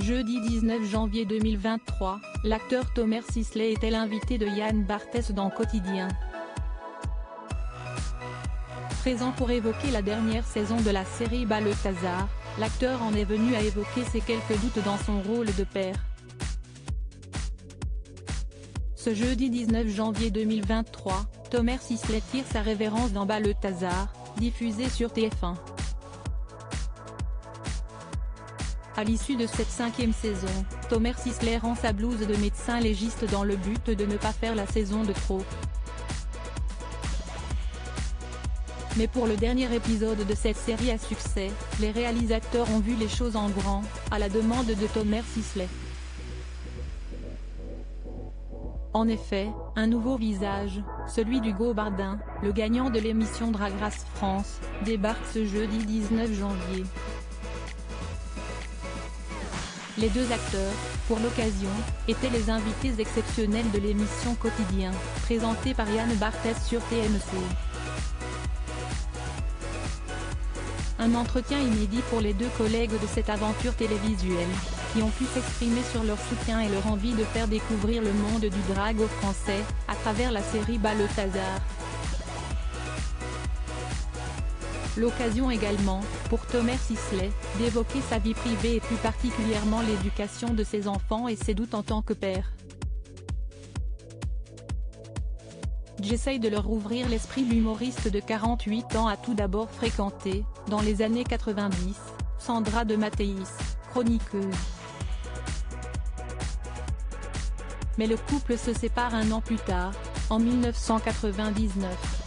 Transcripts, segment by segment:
Jeudi 19 janvier 2023, l'acteur Thomas Sisley était l'invité de Yann Barthès dans Quotidien. Présent pour évoquer la dernière saison de la série Balthazar, l'acteur en est venu à évoquer ses quelques doutes dans son rôle de père. Ce jeudi 19 janvier 2023, Thomas Sisley tire sa révérence dans Balthazar, diffusé sur TF1. À l'issue de cette 5e saison, Thomas Sisley rend sa blouse de médecin légiste dans le but de ne pas faire la saison de trop. Mais pour le dernier épisode de cette série à succès, les réalisateurs ont vu les choses en grand, à la demande de Thomas Sisley. En effet, un nouveau visage, celui d'Hugo Bardin, le gagnant de l'émission Drag Race France, débarque ce jeudi 19 janvier. Les deux acteurs, pour l'occasion, étaient les invités exceptionnels de l'émission Quotidien, présentée par Yann Barthès sur TMC. Un entretien inédit pour les deux collègues de cette aventure télévisuelle, qui ont pu s'exprimer sur leur soutien et leur envie de faire découvrir le monde du drag aux Français, à travers la série Balthazar. L'occasion également, pour Thomas Sisley, d'évoquer sa vie privée et plus particulièrement l'éducation de ses enfants et ses doutes en tant que père. J'essaye de leur ouvrir l'esprit. L'humoriste de 48 ans a tout d'abord fréquenté, dans les années 90, Sandra de Mattéis, chroniqueuse. Mais le couple se sépare un an plus tard, en 1999.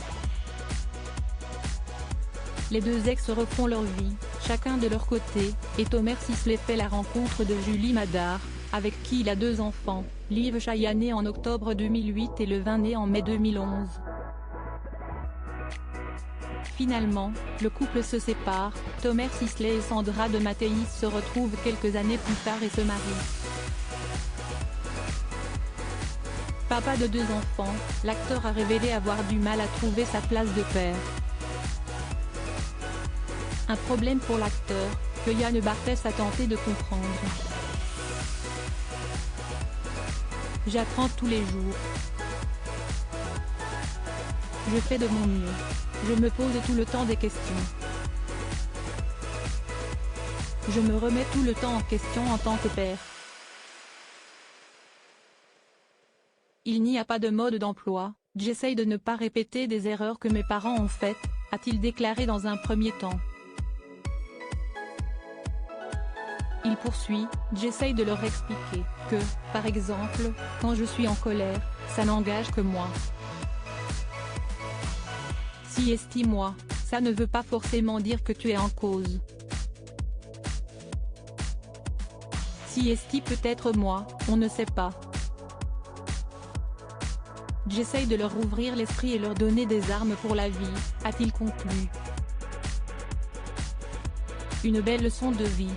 Les deux ex refont leur vie, chacun de leur côté, et Thomas Sisley fait la rencontre de Julie Madar, avec qui il a deux enfants, Liv Chaya née en octobre 2008 et Levin né en mai 2011. Finalement, le couple se sépare, Thomas Sisley et Sandra de Mattéis se retrouvent quelques années plus tard et se marient. Papa de deux enfants, l'acteur a révélé avoir du mal à trouver sa place de père. Un problème pour l'acteur, que Yann Barthès a tenté de comprendre. J'apprends tous les jours. Je fais de mon mieux. Je me pose tout le temps des questions. Je me remets tout le temps en question en tant que père. Il n'y a pas de mode d'emploi, j'essaye de ne pas répéter des erreurs que mes parents ont faites, a-t-il déclaré dans un premier temps. Il poursuit, j'essaye de leur expliquer que, par exemple, quand je suis en colère, ça n'engage que moi. Si estime-moi, ça ne veut pas forcément dire que tu es en cause. Si esti peut-être moi, on ne sait pas. J'essaye de leur ouvrir l'esprit et leur donner des armes pour la vie, a-t-il conclu. Une belle leçon de vie.